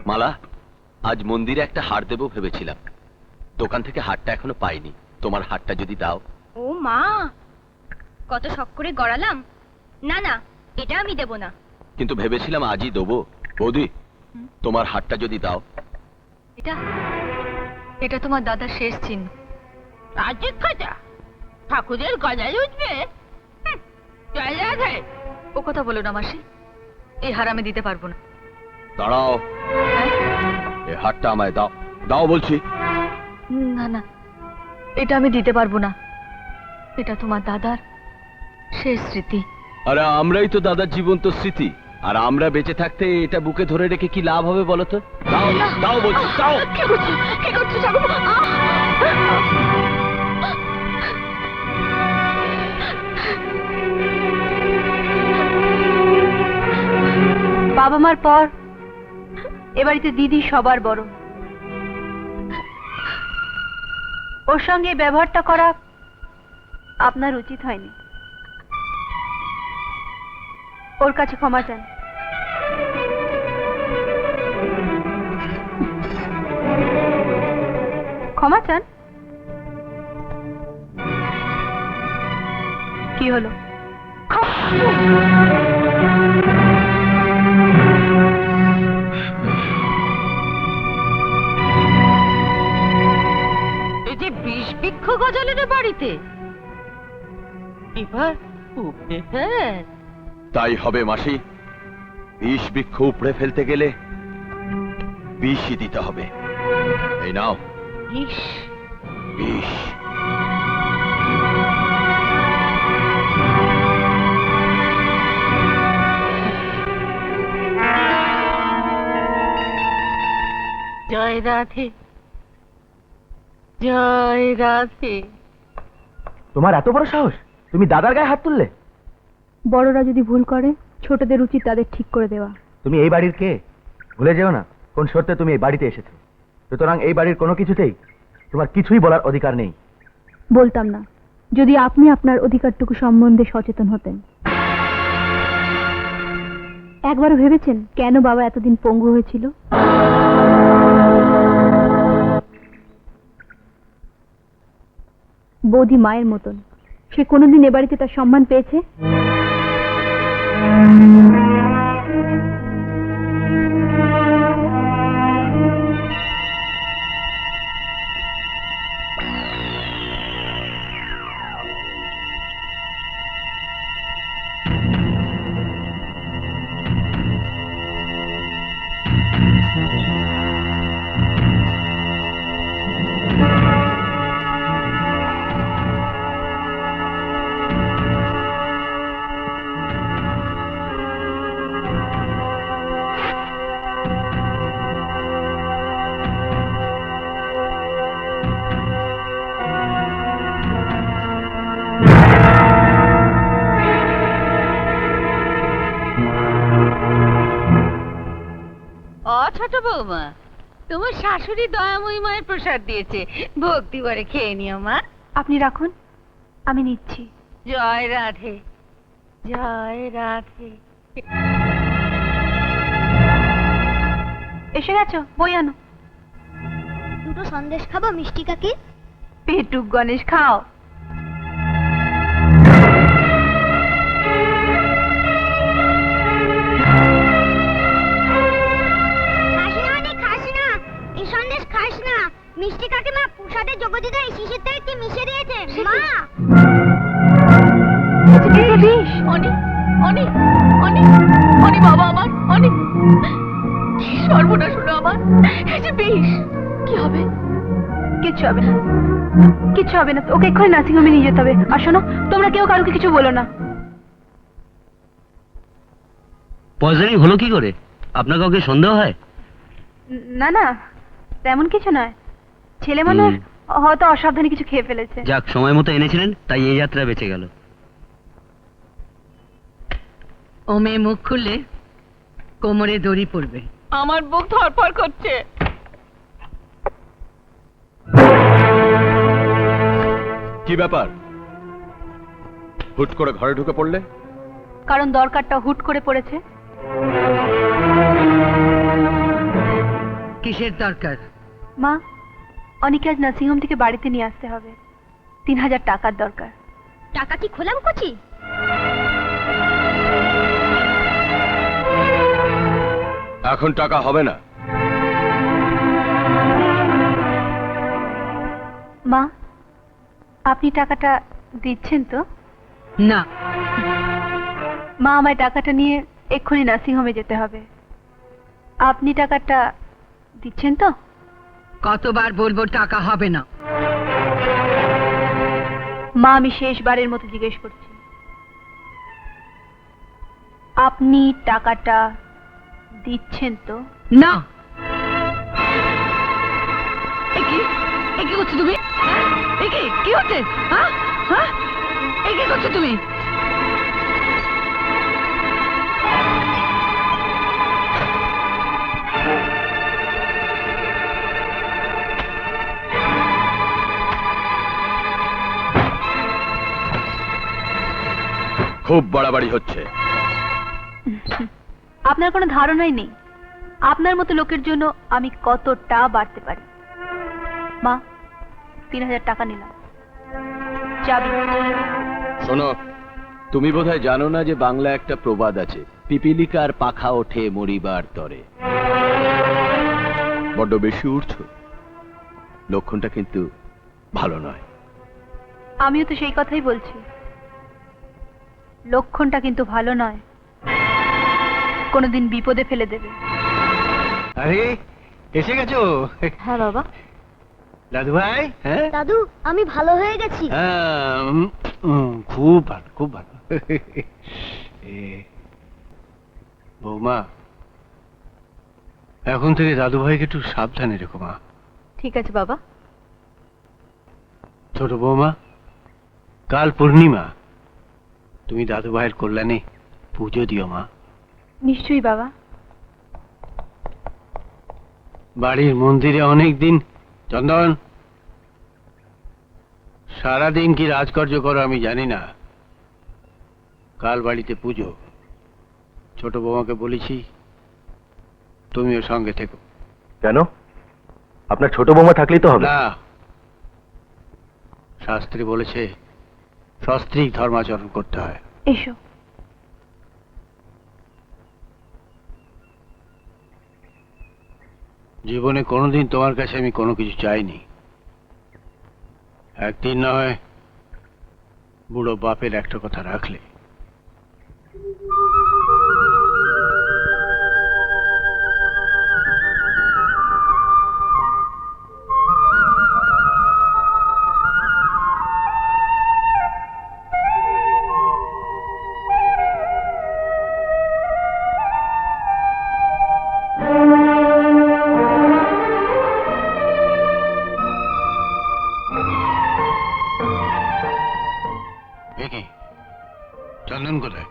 মালা, আজ মন্দিরে একটা হার দেবো ভেবেছিলাম, দোকান থেকে হারটা এখনো পাইনি। তোমার হারটা যদি দাও। ও মা, কত শখ করে গড়ালাম। না না, এটা আমি দেব না। কিন্তু ভেবেছিলাম আজই দেবো। বৌদি, তোমার হারটা যদি দাও। এটা এটা তোমার দাদার শেষ চিহ্ন। রাজের খাজা ঠাকুরের গলায় উঠবে। জয় রাধে। ও কথা বলো না মাসি, এই হার আমি দিতে পারবো না। দাঁড়াও, এই হারটা আমায় দাও। দাও বলছি। না না, এটা আমি দিতে পারবো না। এটা তোমার দাদার শেষ স্মৃতি। আরে আমরাই তো দাদার জীবন্ত স্মৃতি, আর আমরা বেঁচে থাকতে এটা বুকে ধরে রেখে কি লাভ হবে বলো তো? দাও দাও বলছি, দাও। কি করছো, কি করছো? বাবা মার পর এ বাড়িতে দিদি সবার বড়। ওর সঙ্গে ব্যবহারটা করা আপনার উচিত হয়নি। ওর কাছে ক্ষমা চান। ক্ষমা চান? কি হলো? এই যে বিষ বৃক্ষ গজালের বাড়িতে এবার উপড়ে ফেল। তাই হবে মাসি, বিষ বৃক্ষ উপড়ে ফেলতে গেলে বিষই দিতে হবে। এই নাও ইস, বিষ। জয় রাধে, জয় রাধে। তোমার এত বড় সাহস, তুমি দাদার গায়ে হাত তুললে? বড়রা যদি ভুল করে ছোটদের উচিত তাদের ঠিক করে দেওয়া। তুমি এই বাড়ির কে ভুলে যেও না, কোন শর্তে তুমি এই বাড়িতে এসেছো। সুতরাং এই বাড়ির কোনো কিছুতেই তোমার কিছুই বলার অধিকার নেই। বলতাম না যদি আপনি আপনার অধিকারটুকু সম্বন্ধে সচেতন হতেন। একবারও ভেবেছেন কেন বাবা এতদিন পঙ্গু হয়েছিল? বৌদি মায়ের মতন, সে কোনোদিন এ বাড়িতে তার সম্মান পেয়েছে? ছোট বৌমা, তোমার শাশুড়ি দয়াময়ী মায়ের প্রসাদ দিয়েছে, ভক্তি করে খেয়ে নিও মা। আপনি রাখুন, আমি নিচ্ছি। জয় রাধে, জয় রাধে। এসে গেছো, বই আনো। দুটো সন্দেশ খাবো মিষ্টি কাকি? পেটুক গণেশ, খাও। মিষ্টি কাকিমা প্রসাদের যোগ্যতা এই শিশির তেল কি মিশিয়ে দিয়েছে মা? বিষ। অনি অনি অনি অনি বাবা আমার, অনি সর্বনাশ হলো আমার। এই যে বিষ, কি হবে? কিচ্ছু হবে না, কিচ্ছু হবে না। ওকে এক্ষুনি নার্সিং হোমে নিয়ে যেতে হবে। আর শোনো, তোমরা কেউ কারোকে কিছু বলো না। পয়জনিং হলো কি করে? আপনার কাউকে সন্দেহ হয়? না না, তেমন কিছু নয়। ছেলে মানুষ হয়তো অসাবধানে কিছু খেয়ে ফেলেছে। যাক, সময় মতো এনেছিলেন তাই এই যাত্রা বেঁচে গেল। ও মেয়ে মুখ খুললে কোমরে দড়ি পড়বে। আমার বুক ধরপড় করছে। কি ব্যাপার, হুট করে ঘরে ঢুকে পড়লে? কারণ দরকারটা হুট করে পড়েছে। কিসের দরকার? মা, অনেকে আজ নার্সিংহোম থেকে বাড়িতে নিয়ে আসতে হবে। 3000 টাকার দরকার। টাকা কি খোলাম কচি? এখন টাকা হবে না। মা, আপনি টাকাটা দিচ্ছেন তো? না। মা, আমায় টাকাটা নিয়ে এক্ষুনি নার্সিংহোমে যেতে হবে। আপনি টাকাটা দিচ্ছেন তো? কতবার বলবো টাকা হবে না? মা, আমি শেষবারের মতো জিজ্ঞেস করছি, আপনি টাকাটা দিচ্ছেন তো? না। এ কি করছো তুমি? কি হচ্ছে? হ্যাঁ হ্যাঁ, এ কি করছো তুমি? খুব বাড়াবাড়ি হচ্ছে। আপনার কোনো ধারণাই নেই আপনার মতো লোকের জন্য আমি কতটা বাড়তে পারি। মা, 3000 টাকা নিলাম, চাবি। শোনো, তুমি বোধহয় জানো না যে বাংলা একটা প্রবাদ আছে, পিপিলিকার পাখা ওঠে মরিবার তরে। বড্ড বেশি উঠছো, লক্ষণটা কিন্তু ভালো নয়। আমিও তো সেই কথাই বলছি, লক্ষণটা কিন্তু ভালো নয়, কোনোদিন বিপদে ফেলে দেবে। আরে এসে গেছো হ্যাঁ বাবা। দাদু ভাই? হ্যাঁ দাদু, আমি ভালো হয়ে গেছি। হ্যাঁ, খুব ভালো, খুব ভালো। বৌমা, এখন থেকে দাদু ভাইকে একটু সাবধানে রেখো মা। ঠিক আছে বাবা। ছোট বৌমা, কাল পূর্ণিমা, তুমি দাদু ভাইয়ের কল্যাণে পুজো দিও মা। নিশ্চয়ই বাবা। বাড়ির মন্দিরে অনেক দিন। চন্দন, সারাদিন কি রাজকার্য করো আমি জানি না, কাল বাড়িতে পুজো। ছোট বৌমাকে বলেছি তুমিও সঙ্গে থেকো। কেন? আপনার ছোট বৌমা থাকলেই তো হবে। না, শাস্ত্রে বলেছে সস্ত্রীক ধর্মাচরণ করতে হয়। এসো। জীবনে কোনোদিন তোমার কাছে আমি কোনো কিছু চাইনি। একদিন না হয় বুড়ো বাপের একটা কথা রাখলে। চন্দন কোথায়?